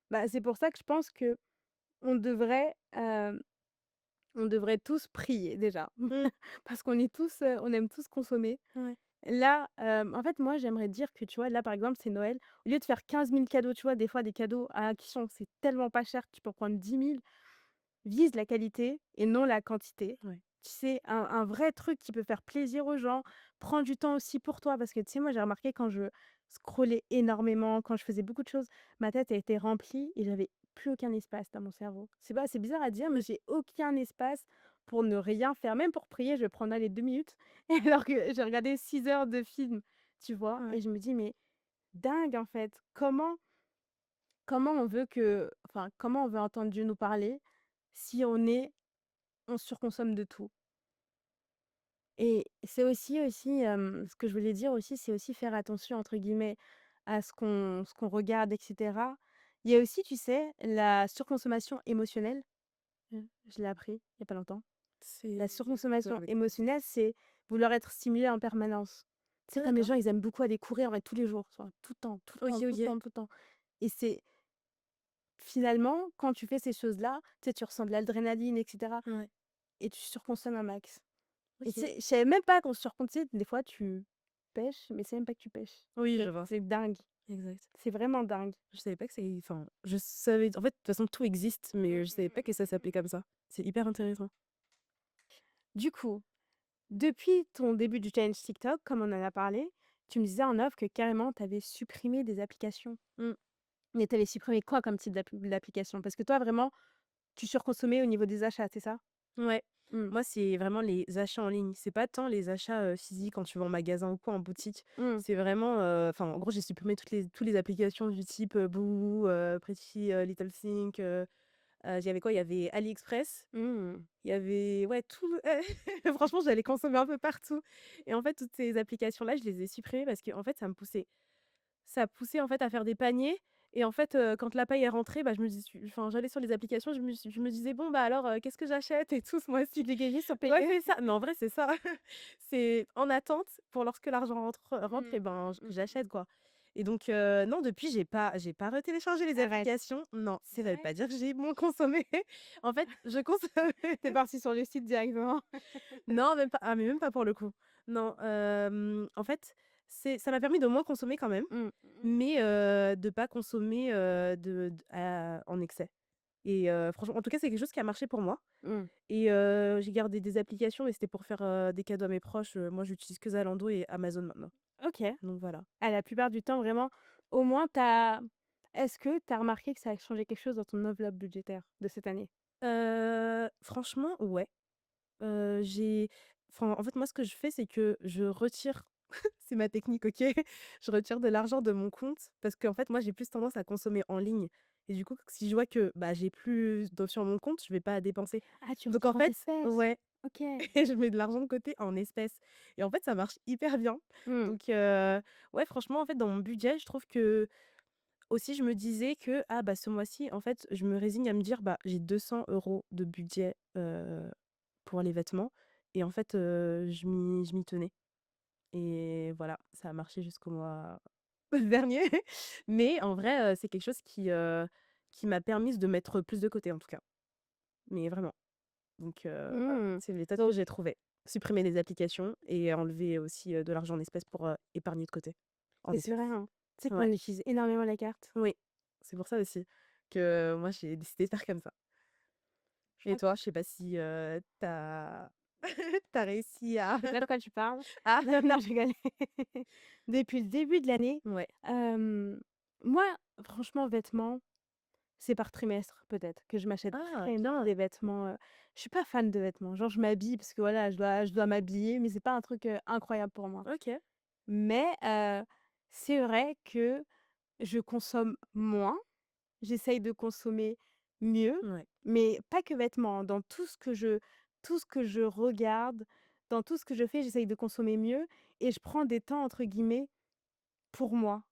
Bah, c'est pour ça que je pense qu'on devrait, on devrait tous prier déjà. Mmh. Parce qu'on est tous, on aime tous consommer. Ouais. Là, en fait, moi, j'aimerais dire que, tu vois, là, par exemple, c'est Noël. Au lieu de faire 15 000 cadeaux, tu vois, des fois, des cadeaux à qui sont c'est tellement pas cher, tu peux en prendre 10 000. Vise la qualité et non la quantité. Ouais. Tu sais, un vrai truc qui peut faire plaisir aux gens. Prends du temps aussi pour toi parce que, tu sais, moi, j'ai remarqué quand je scrollais énormément, quand je faisais beaucoup de choses, ma tête a été remplie et j'avais plus aucun espace dans mon cerveau. C'est bizarre à dire, mais Ouais. j'ai aucun espace pour ne rien faire. Même pour prier, je vais prendre, allez, 2 minutes et alors que j'ai regardé 6 heures de film, tu vois? Ouais. Et je me dis: «Mais dingue, en fait, comment on veut comment on veut entendre Dieu nous parler si on surconsomme de tout?» Et c'est ce que je voulais dire aussi, c'est aussi faire «attention» entre guillemets à ce qu'on regarde et cetera. Il y a aussi, tu sais, la surconsommation émotionnelle, je l'ai appris il y a pas longtemps. La C'est quoi surconsommation exactement? émotionnelle, c'est vouloir être stimulé en permanence. Tu sais, Ah comme les d'accord. gens, ils aiment beaucoup aller courir, ouais, tous les jours, soit tout le temps, tout le temps, OK, tout le OK. temps, tout le temps et c'est finalement, quand tu fais ces choses-là, tu sais, tu ressens de l'adrénaline et cetera Ouais. et tu surconsommes un max. Et tu OK. sais, je savais même pas qu'on surconsommait. Des fois, tu pêches, mais c'est même pas que tu pêches. Oui, je vois. C'est dingue. exact. C'est vraiment dingue. Je savais pas que c'est enfin, je savais en fait, de toute façon, tout existe, mais je savais pas que ça s'appelait comme ça. C'est hyper intéressant. Du coup, depuis ton début du challenge TikTok, comme on en a parlé, tu me disais en off que carrément tu avais supprimé des applications. Mmh. Mais tu avais supprimé quoi comme type d'application? Parce que toi vraiment, tu surconsommais au niveau des achats, c'est ça? Ouais. Mmh. Moi, c'est vraiment les achats en ligne. C'est pas tant les achats, physiques quand tu vas en magasin ou quoi, en boutique. Mmh. C'est vraiment, enfin, en gros, j'ai supprimé toutes les applications du type, Boo, Pretty, Little Thing, il y avait quoi? Il y avait AliExpress, Mmh. il y avait ouais, tout franchement, j'allais consommer un peu partout et en fait, toutes ces applications-là, je les ai supprimées parce qu'en fait, ça poussait en fait à faire des paniers et en fait, quand la paye est rentrée, bah, je me dis enfin, j'allais sur les applications, je me disais: «Bon, bah, alors, qu'est-ce que j'achète et tout ce mois-ci?» Tu dégageais sur Ouais, payer? c'est ça, mais en vrai, c'est ça. C'est en attente pour lorsque l'argent rentre Mmh. et ben, Mmh. j'achète, quoi et donc non, depuis, j'ai pas retéléchargé les Arrête. applications. Non, C'est ça veut vrai? pas dire que j'ai moins consommé. En fait, je consomme Tu parti sur le site directement? non, même pas. Ah, mais même pas pour le coup. Non, en fait, ça m'a permis de moins consommer quand même, Mmh. Mmh. mais de pas consommer, en excès et franchement, en tout cas, c'est quelque chose qui a marché pour moi Mmh. et j'ai gardé des applications, mais c'était pour faire, des cadeaux à mes proches. Moi, j'utilise que Zalando et Amazon maintenant, OK. donc voilà. La plupart du temps vraiment, au moins est-ce que tu as remarqué que ça a changé quelque chose dans ton enveloppe budgétaire de cette année? Franchement, ouais. J'ai enfin, en fait, moi, ce que je fais, c'est que je retire c'est ma technique, OK? Je retire de l'argent de mon compte parce qu'en fait, moi, j'ai plus tendance à consommer en ligne et du coup, si je vois que, bah, j'ai plus de sur mon compte, je vais pas dépenser. Ah, tu Donc en retires en fait espèces? ouais OK. et je mets de l'argent de côté en espèces et en fait, ça marche hyper bien. Mmh. Donc ouais, franchement, en fait, dans mon budget, je trouve que aussi, je me disais que: «Ah bah, ce mois-ci, en fait, je me résigne à me dire, bah, j'ai 200 € de budget, pour les vêtements» et en fait, je m'y tenais et voilà, ça a marché jusqu'au mois dernier. Mais en vrai, c'est quelque chose qui m'a permis de mettre plus de côté, en tout cas. Mais vraiment. Donc Mmh. c'est les méthodes que Donc j'ai trouvées. Supprimer les applications et enlever aussi, de l'argent en espèces pour, épargner de côté, en et c'est vrai, espèces. hein. Tu sais Ouais, qu'on utilise énormément la carte. oui. C'est pour ça aussi que moi j'ai décidé de faire comme ça. Je Et crois toi, je sais pas si, tu as réussi à je sais pas de quoi tu parles. ah! Non, non, je rigole. Depuis le début de l'année, Ouais. moi, franchement, vêtements, c'est par trimestre peut-être que je m'achète Ah vraiment bien! des vêtements, je suis pas fan de vêtements. Genre je m'habille parce que voilà, je dois m'habiller, mais c'est pas un truc, incroyable pour moi. OK. Mais c'est vrai que je consomme moins, j'essaye de consommer mieux, Ouais. mais pas que vêtements, hein, dans tout ce que je regarde, dans tout ce que je fais, j'essaye de consommer mieux et je prends des temps entre guillemets pour moi.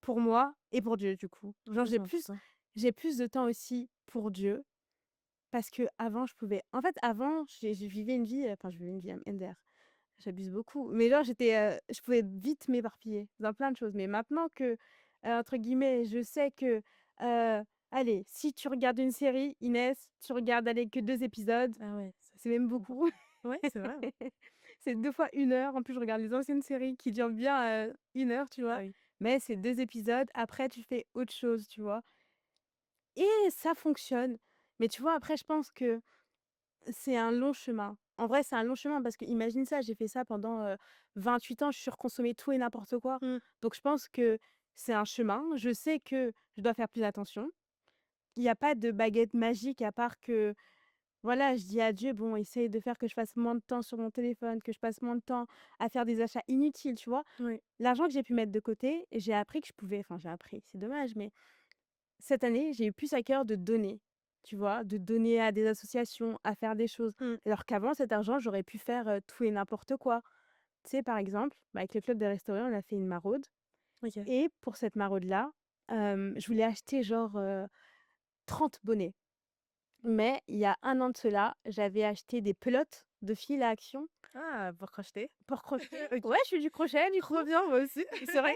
Pour moi et pour Dieu, du coup. Genre Ça, c'est important. j'ai plus de temps aussi pour Dieu parce qu'avant je pouvais en fait, avant, je vivais une vie, enfin je vivais une vie MDR. J'abuse beaucoup, mais genre je pouvais vite m'éparpiller dans plein de choses. Mais maintenant que, entre guillemets, je sais que, allez, si tu regardes une série, Inès, tu regardes, allez, que 2 épisodes, Ah ouais, ça c'est même c'est beaucoup. important. Ouais, c'est vrai, hein. C'est 2 fois 1 heure. En plus, je regarde les anciennes séries qui durent bien, 1 heure, tu Ah vois? oui. Mais c'est 2 épisodes, après tu fais autre chose, tu vois? Et ça fonctionne. Mais tu vois, après je pense que c'est un long chemin. En vrai, c'est un long chemin parce que imagine ça, j'ai fait ça pendant, 28 ans, je surconsommais tout et n'importe quoi. Mmh. Donc je pense que c'est un chemin. Je sais que je dois faire plus attention. Il y a pas de baguette magique à part que, voilà, je dis à Dieu: «Bon, essaye de faire que je fasse moins de temps sur mon téléphone, que je passe moins de temps à faire des achats inutiles», tu vois? Oui. L'argent que j'ai pu mettre de côté, j'ai appris que je pouvais enfin j'ai appris, c'est dommage, mais cette année, j'ai eu plus à cœur de donner, tu vois? De donner à des associations, à faire des choses. Mmh. Alors qu'avant, cet argent, j'aurais pu faire, tout et n'importe quoi. Tu sais, par exemple, bah, avec le club des restaurants, on a fait une maraude OK. et pour cette maraude-là, je voulais acheter genre, 30 bonnets. Mais il y a 1 an de cela, j'avais acheté des pelotes de fil à action Ah, pour crocheter? pour crocheter. OK. Ouais, je fais du crochet, du coup. Trop bien, moi aussi. C'est vrai?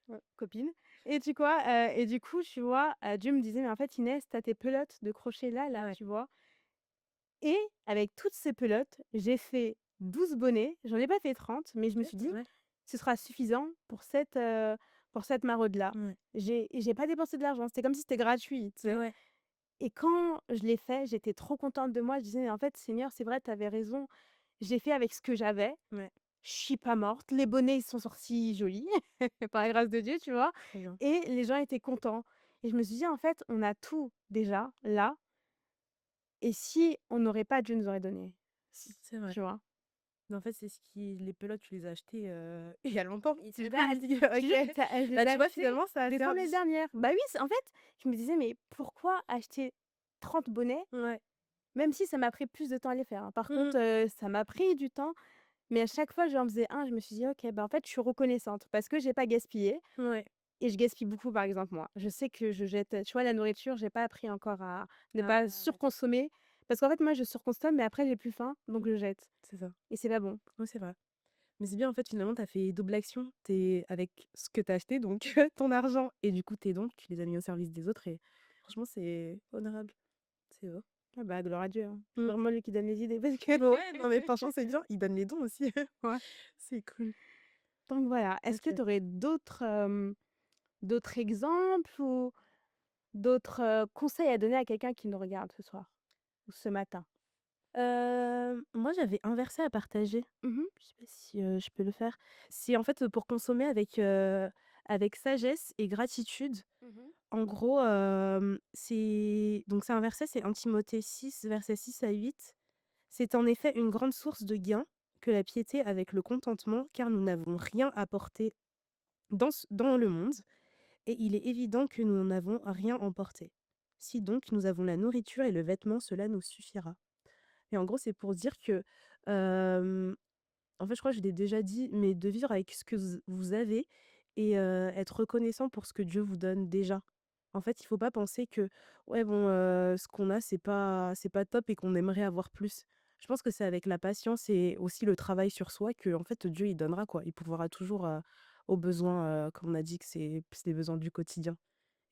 Ouais, copine et tu quoi? Et du coup, tu vois, Dieu me disait: «Mais en fait, Inès, tu as tes pelotes de crochet là, Ah là», ouais. tu vois? Et avec toutes ces pelotes, j'ai fait 12 bonnets. J'en ai pas fait 30, mais je me OK, suis dit: ouais. «Ce sera suffisant pour pour cette maraude-là. Ouais. J'ai pas dépensé de l'argent, c'était comme si c'était gratuit, tu sais? Ouais. Et quand je l'ai fait, j'étais trop contente de moi. Je disais: «Mais en fait, Seigneur, c'est vrai, tu avais raison. Je l'ai fait avec ce que j'avais. Ouais. Je suis pas morte. Les bonnets, ils sont sortis jolis, par la grâce de Dieu», tu vois? Trop bien. Et les gens étaient contents. Et je me suis dit: «En fait, on a tout déjà là et si on n'aurait pas, Dieu nous aurait donné». C'est vrai. Tu vois? Mais en fait, c'est ce qui les pelotes, tu les as achetées, il y a longtemps. Et Tu bah, t'es dit: je te jure, «OK». ça je les Bah, ai tu vois, achetés finalement, ça a décembre l'année servi. dernière. Bah oui, en fait, je me disais: «Mais pourquoi acheter 30 bonnets?» Ouais. Même si ça m'a pris plus de temps à les faire, hein. Par Mmh. contre, ça m'a pris du temps, mais à chaque fois, j'en faisais un, je me suis dit: «OK, bah, en fait, je suis reconnaissante parce que j'ai pas gaspillé» Ouais. et je gaspille beaucoup, par exemple, moi. Je sais que je jette, tu vois, la nourriture, j'ai pas appris encore à ne Ah pas ouais. surconsommer parce qu'en fait, moi, je surconsomme, mais après, j'ai plus faim, donc je jette C'est ça. et c'est pas bon. Oui, c'est vrai. Mais c'est bien, en fait, finalement, tu as fait double action. Tu es avec ce que tu as acheté, donc ton argent et du coup, tes dons, tu les as mis au service des autres et franchement, c'est honorable. C'est beau. Ah bah, gloire à Dieu, hein. C'est Mmh. vraiment lui qui donne les idées parce que Ouais, non, mais franchement, c'est bien. Ils donnent les dons aussi. ouais, C'est cool. donc voilà. Est-ce que OK. tu aurais d'autres exemples ou d'autres, conseils à donner à quelqu'un qui nous regarde ce soir ou ce matin? Moi, j'avais un verset à partager. Mmh mh. Je sais pas si, je peux le faire. C'est en fait, pour consommer avec sagesse et gratitude. Mmh. En gros, c'est un verset, c'est 1 Timothée 6, versets 6 à 8. «C'est en effet une grande source de gain que la piété avec le contentement, car nous n'avons rien à porter dans le monde, et il est évident que nous n'en avons rien emporté. Si donc nous avons la nourriture et le vêtement, cela nous suffira». Et en gros, c'est pour dire que, hem, en fait, je crois que je l'ai déjà dit, mais de vivre avec ce que vous avez et être reconnaissant pour ce que Dieu vous donne déjà. En fait, il faut pas penser que, ouais, bon, ce qu'on a, c'est pas top et qu'on aimerait avoir plus. Je pense que c'est avec la patience et aussi le travail sur soi que en fait, Dieu, il donnera, quoi. Il pourvoira toujours, aux besoins, comme on a dit que c'est des besoins du quotidien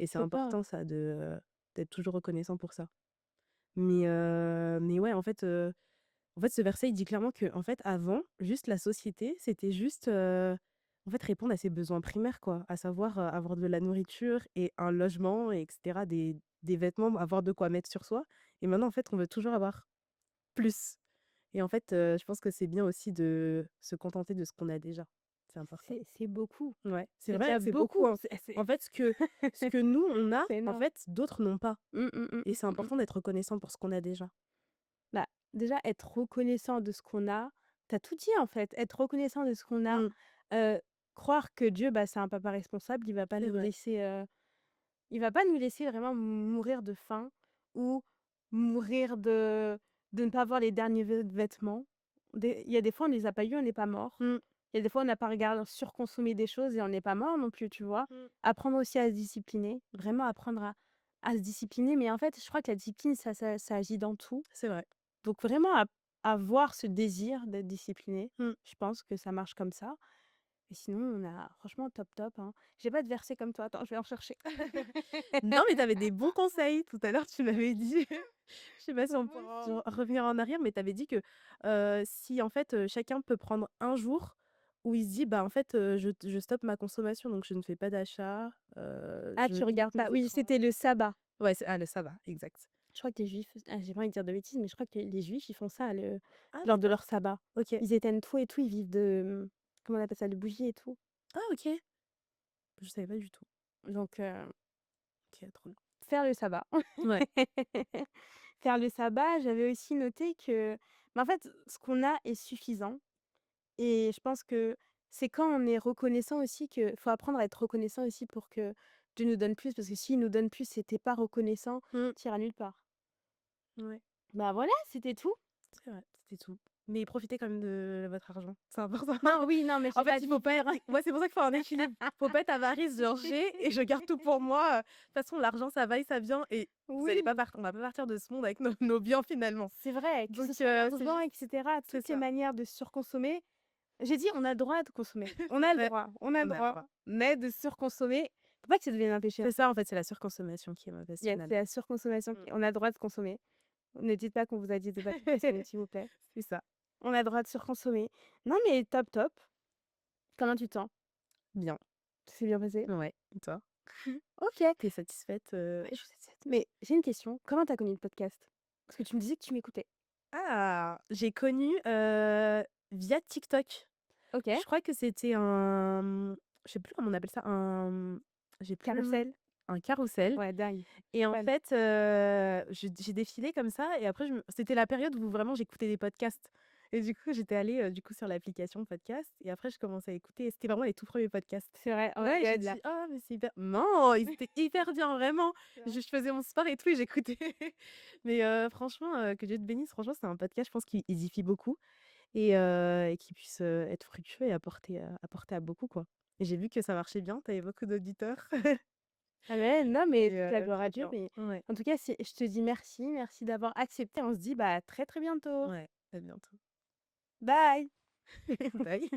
et c'est Faut pas important ça d'être toujours reconnaissant pour ça. Mais ouais, en fait, ce verset, il dit clairement que en fait, avant, juste la société, c'était juste, en fait, répondre à ses besoins primaires, quoi. À savoir, avoir de la nourriture et un logement et cetera, des vêtements, avoir de quoi mettre sur soi. Et maintenant, en fait, on veut toujours avoir plus. Et en fait, je pense que c'est bien aussi de se contenter de ce qu'on a déjà. C'est important. c'est beaucoup. Ouais, c'est C'est vrai, déjà c'est beaucoup, beaucoup. hein. En fait, ce que nous, on a, C'est en énorme. fait, d'autres n'ont pas. Mmh, mmh, mmh, Et c'est mmh, mmh. important d'être reconnaissant pour ce qu'on a déjà. Bah, déjà être reconnaissant de ce qu'on a, tu as tout dit en fait, être reconnaissant de ce qu'on a, Mmh, heu, croire que Dieu, bah, c'est un papa responsable, c'est vrai. il va pas nous laisser vraiment mourir de faim ou mourir de ne pas avoir les derniers vêtements. Il y a des fois, on les a pas eus, on n'est pas mort. Mmh. Il y a des fois, on n'a pas surconsommé des choses et on n'est pas mort non plus, tu vois? Mmh. Apprendre aussi à se discipliner, vraiment apprendre à se discipliner, mais en fait, je crois que la discipline, ça agit dans tout. C'est vrai. Donc vraiment avoir ce désir d'être discipliné, Mmh. je pense que ça marche comme ça. Et sinon, on a franchement top, top, hein. J'ai pas de verset comme toi, attends, je vais en chercher. Non, mais tu avais des bons conseils. Tout à l'heure, tu m'avais dit je sais pas si Trop on beau. pourra en revenir en arrière, mais tu avais dit que, si en fait, chacun peut prendre un jour où il se dit: «Bah, en fait, je stoppe ma consommation, donc je ne fais pas d'achat, Ah, tu regardes coupe pas. les Oui, écrans». c'était le sabbat. Ouais, ça va, exact. Je crois que les juifs, j'ai pas envie de dire de bêtises, mais je crois que les juifs, ils font ça Ah lors de leur d'accord, sabbat. OK. Ils éteignent tout et tout, ils vivent comment on appelle ça? De bougies et tout. Ah OK, je savais pas du tout. Donc OK, trop bien. faire le sabbat. Ouais. Faire le sabbat, j'avais aussi noté que, bah, en fait, ce qu'on a est suffisant et je pense que c'est quand on est reconnaissant aussi que faut apprendre à être reconnaissant aussi pour que Dieu nous donne plus, parce que s'il nous donne plus et tu pas reconnaissant, Mmh. tu iras nulle part. Ouais, Bah, voilà, c'était tout. c'est vrai, c'était tout. Mais profitez quand même de votre argent, c'est important. Non, oui, non, mais En j'ai fait, pas il faut dit. pas être ouais, c'est pour ça qu'il faut un équilibre. Faut pas être avarice, genre: «J'ai et je garde tout pour moi», de toute façon l'argent ça va et ça vient et vous allez Oui, pas on va pas partir de ce monde avec nos biens finalement. c'est vrai, que ce Donc soit c'est l'argent juste et cetera, c'est toutes les ça. manières de surconsommer. J'ai dit: «On a le droit de consommer». On a le Ouais, droit, on a le on a le droit, droit. mais de surconsommer, faut pas que ça devienne un péché. C'est ça en fait, c'est la surconsommation qui est mauvaise Yes, c'est finalement. la surconsommation Mmh. qui on a le droit de consommer. Ne dites pas qu'on vous a dit de pas consommer, s'il vous plaît. C'est ça. On a le droit de surconsommer. Non, mais top, top. Comment tu te sens? Bien. s'est bien passé? Ouais, et toi? OK. Tu es satisfaite, Ouais, je suis satisfaite. Mais j'ai une question, comment tu as connu le podcast? Parce que tu me disais que tu m'écoutais. Ah! J'ai connu, via TikTok. OK. Je crois que c'était un, je sais plus comment on appelle ça, j'ai plus le nom, Carrousel? un carrousel. Ouais, dingue. Et en Fan. fait, j'ai défilé comme ça et après c'était la période où vraiment j'écoutais des podcasts et du coup, j'étais allée, du coup sur l'application podcast et après je commençais à écouter et c'était vraiment les tout premiers podcasts. C'est vrai, oh my Ouais, j'ai god, là. dit: «Ah mais c'est hyper» non, ils étaient hyper bien, vraiment. C'est vrai. Je faisais mon sport et tout et j'écoutais. Mais franchement, que Dieu te bénisse, franchement, c'est un podcast, je pense, qui édifie beaucoup et qui puisse, être fructueux et apporter à beaucoup, quoi. Et j'ai vu que ça marchait bien, tu avais beaucoup d'auditeurs Ah ouais, non, mais et toute la gloire à trop Dieu, bien. mais Ouais, en tout cas, c'est je te dis merci, merci d'avoir accepté. On se dit, bah, à très, très bientôt. ouais, à bientôt. Bye. Bye.